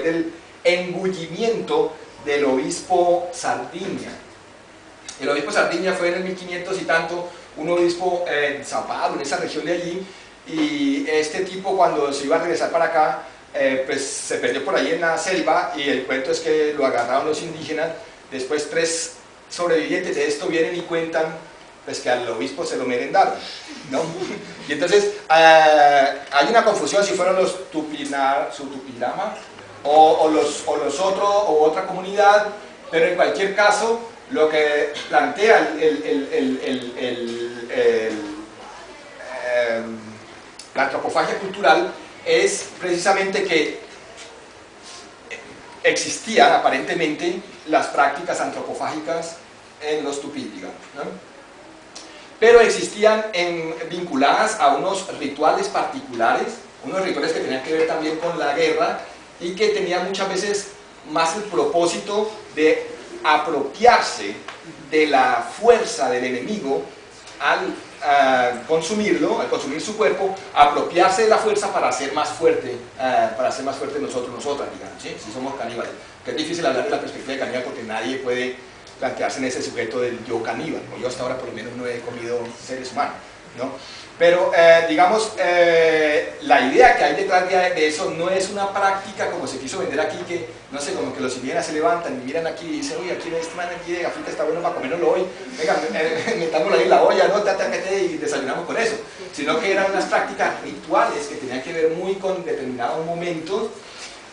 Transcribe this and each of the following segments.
después del engullimiento del obispo Sardiña. El obispo Sardiña fue en el 1500 y tanto, un obispo en Sao Paulo, en esa región de allí, y este tipo cuando se iba a regresar para acá, pues se perdió por ahí en la selva, y el cuento es que lo agarraron los indígenas. Después 3 sobrevivientes de esto vienen y cuentan pues que al obispo se lo merendaron, ¿no? Y entonces hay una confusión si fueron los su Tupilama o los otros o otra comunidad, pero en cualquier caso lo que plantea la antropofagia cultural es precisamente que existían aparentemente las prácticas antropofágicas en los tupís, digamos, ¿no? Pero existían vinculadas a unos rituales particulares, unos rituales que tenían que ver también con la guerra y que tenían muchas veces más el propósito de apropiarse de la fuerza del enemigo al consumirlo, al consumir su cuerpo, apropiarse de la fuerza para ser más fuerte, nosotros, nosotras, digamos, ¿sí? Si somos caníbales. Que es difícil hablar de la perspectiva de caníbal porque nadie puede plantearse en ese sujeto del yo caníbal, ¿no? Yo hasta ahora por lo menos no he comido seres humanos, ¿no? Pero digamos, la idea que hay detrás de eso no es una práctica como se quiso vender aquí, que no sé, como que los indígenas se levantan y miran aquí y dicen, oye, aquí este man aquí de África está bueno para comernoslo hoy, venga, metámoslo ahí en la olla, ¿no? Y desayunamos con eso, sino que eran unas prácticas rituales que tenían que ver muy con determinados momentos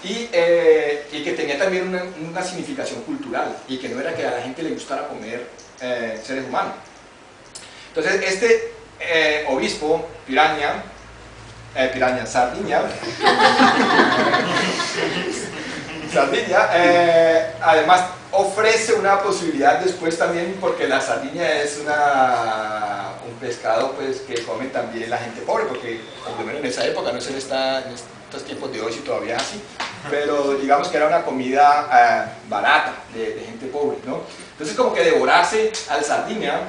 y que tenía también una significación cultural y que no era que a la gente le gustara comer seres humanos. Entonces este obispo Sardiña, además ofrece una posibilidad después también, porque la sardiña es un pescado pues, que come también la gente pobre, porque por lo menos en esa época, no sé en estos tiempos de hoy si todavía es así, pero digamos que era una comida barata de gente pobre, ¿no? Entonces como que devorarse al sardiña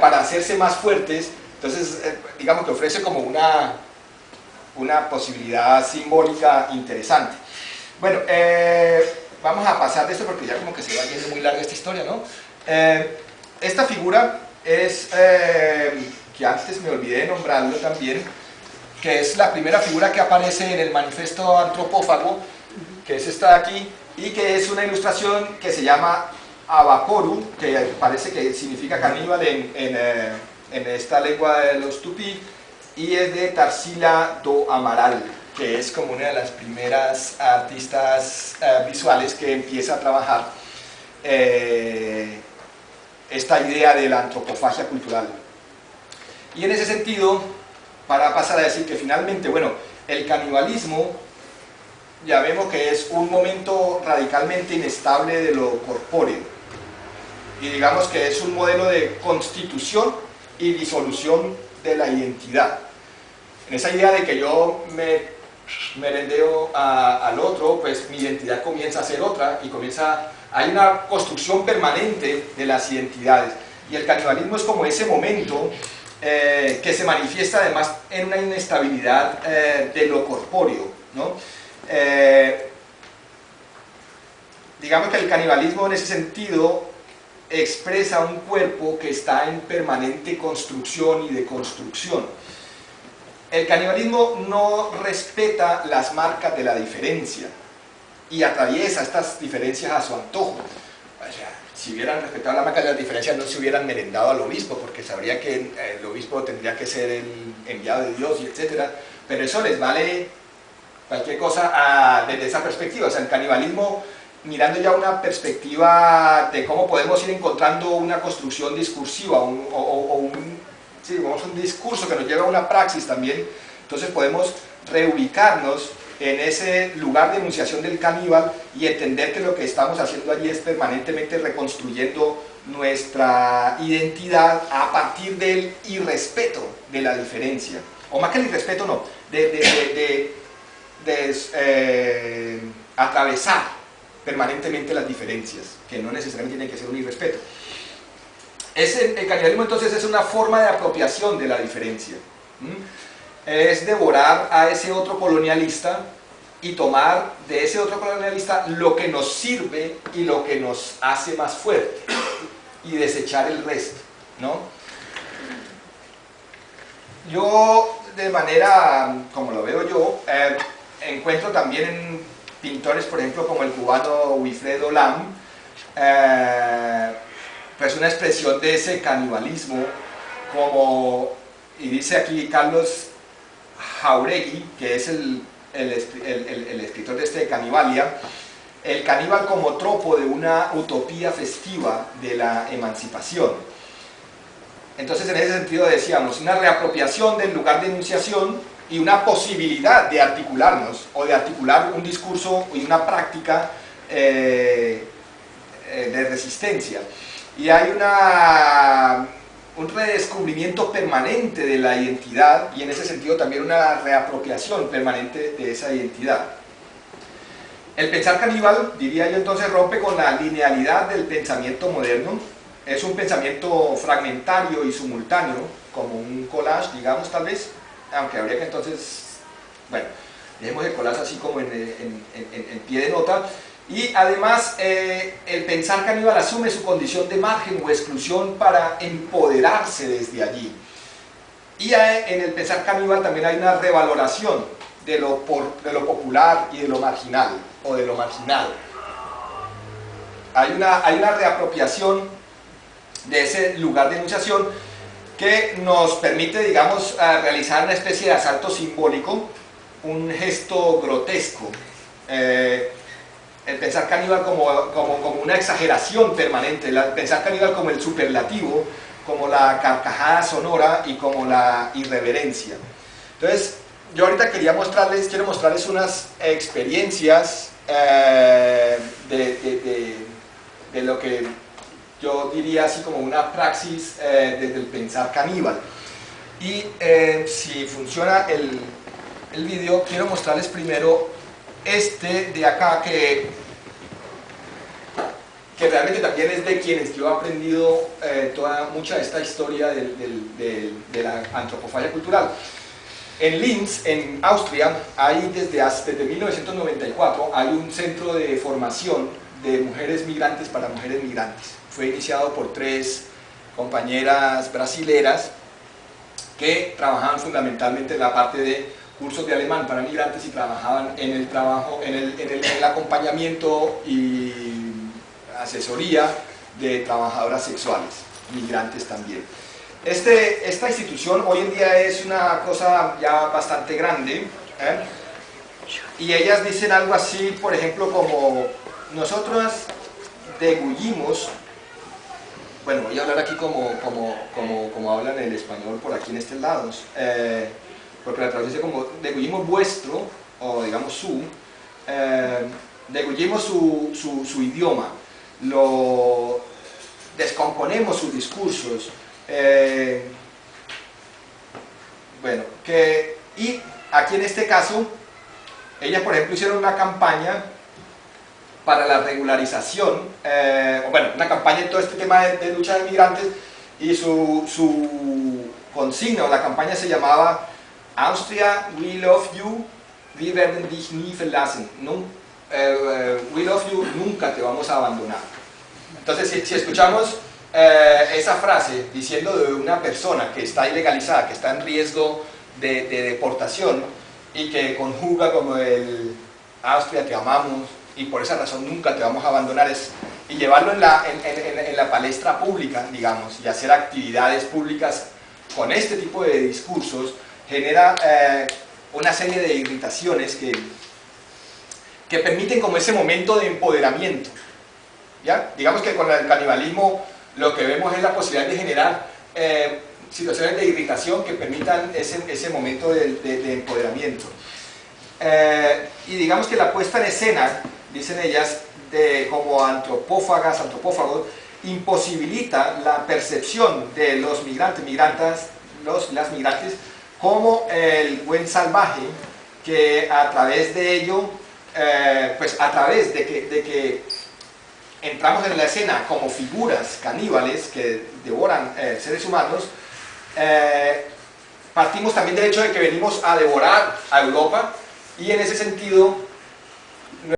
para hacerse más fuertes, entonces digamos que ofrece como una posibilidad simbólica interesante. Bueno, vamos a pasar de esto porque ya como que se va yendo muy larga esta historia, ¿no? Esta figura es, que antes me olvidé de nombrarlo también, que es la primera figura que aparece en el manifiesto antropófago, que es esta de aquí, y que es una ilustración que se llama Abaporu, que parece que significa caníbal en esta lengua de los tupí, y es de Tarsila do Amaral, que es como una de las primeras artistas visuales que empieza a trabajar esta idea de la antropofagia cultural. Y en ese sentido, para pasar a decir que finalmente, bueno, el canibalismo ya vemos que es un momento radicalmente inestable de lo corpóreo, y digamos que es un modelo de constitución y disolución de la identidad. En esa idea de que yo me merendeo al otro, pues mi identidad comienza a ser otra y hay una construcción permanente de las identidades, y el canibalismo es como ese momento que se manifiesta además en una inestabilidad de lo corpóreo, ¿no? Digamos que el canibalismo en ese sentido expresa un cuerpo que está en permanente construcción y deconstrucción. El canibalismo no respeta las marcas de la diferencia y atraviesa estas diferencias a su antojo. O sea, si hubieran respetado las marcas de la diferencia no se hubieran merendado al obispo, porque sabría que el obispo tendría que ser el enviado de Dios, y etcétera. Pero eso les vale cualquier cosa desde esa perspectiva. O sea, el canibalismo, mirando ya una perspectiva de cómo podemos ir encontrando una construcción discursiva un discurso que nos lleva a una praxis también, entonces podemos reubicarnos en ese lugar de enunciación del caníbal y entender que lo que estamos haciendo allí es permanentemente reconstruyendo nuestra identidad a partir del irrespeto de la diferencia, o más que el irrespeto no, atravesar permanentemente las diferencias, que no necesariamente tienen que ser un irrespeto. El canibalismo entonces es una forma de apropiación de la diferencia, es devorar a ese otro colonialista y tomar de ese otro colonialista lo que nos sirve y lo que nos hace más fuerte y desechar el resto, ¿no? Yo, de manera, como lo veo yo, encuentro también en pintores, por ejemplo, como el cubano Wilfredo Lam, pues una expresión de ese canibalismo, como, y dice aquí Carlos Jauregui, que es el escritor de este Canibalia, el caníbal como tropo de una utopía festiva de la emancipación. Entonces, en ese sentido decíamos, una reapropiación del lugar de enunciación y una posibilidad de articularnos, o de articular un discurso y una práctica de resistencia. Y hay un redescubrimiento permanente de la identidad, y en ese sentido también una reapropiación permanente de esa identidad. El pensar caníbal, diría yo entonces, rompe con la linealidad del pensamiento moderno. Es un pensamiento fragmentario y simultáneo, como un collage, digamos, tal vez, aunque habría que entonces, bueno, dejemos el collage así como en pie de nota. Y además, el pensar caníbal asume su condición de margen o exclusión para empoderarse desde allí. Y en el pensar caníbal también hay una revaloración de lo popular y de lo marginal, o de lo marginal. Hay una reapropiación de ese lugar de enunciación que nos permite, digamos, realizar una especie de asalto simbólico, un gesto grotesco. El pensar caníbal como una exageración permanente, el pensar caníbal como el superlativo, como la carcajada sonora y como la irreverencia. Entonces, yo ahorita quiero mostrarles unas experiencias de lo que yo diría así como una praxis desde el pensar caníbal. Y si funciona el vídeo, quiero mostrarles primero este de acá, que realmente también es de quienes yo he aprendido mucha de esta historia de la antropofagia cultural. En Linz, en Austria, hay desde 1994 hay un centro de formación de mujeres migrantes para mujeres migrantes. Fue iniciado por 3 compañeras brasileras que trabajaban fundamentalmente en la parte de cursos de alemán para migrantes y trabajaban en el acompañamiento y asesoría de trabajadoras sexuales, migrantes también. Esta institución hoy en día es una cosa ya bastante grande, y ellas dicen algo así, por ejemplo, como nosotras degullimos, bueno, voy a hablar aquí como hablan el español por aquí en estos lados, porque la traducción es como degullimos vuestro, o digamos degullimos su idioma, lo descomponemos sus discursos, bueno, y aquí en este caso, ellas por ejemplo hicieron una campaña para la regularización, una campaña en todo este tema de lucha de migrantes, y su consigna o la campaña se llamaba Austria, we love you, wir werden dich nie verlassen. We love you, nunca te vamos a abandonar. Entonces, si escuchamos esa frase diciendo de una persona que está ilegalizada, que está en riesgo de deportación, y que conjuga como el Austria, te amamos, y por esa razón nunca te vamos a abandonar, y llevarlo en la palestra pública, digamos, y hacer actividades públicas con este tipo de discursos, genera una serie de irritaciones que permiten como ese momento de empoderamiento, ¿ya? Digamos que con el canibalismo lo que vemos es la posibilidad de generar situaciones de irritación que permitan ese momento de empoderamiento. Y digamos que la puesta en escena, dicen ellas, como antropófagos, imposibilita la percepción de los las migrantes como el buen salvaje que a través de ello, pues a través de que entramos en la escena como figuras caníbales que devoran seres humanos, partimos también del hecho de que venimos a devorar a Europa, y en ese sentido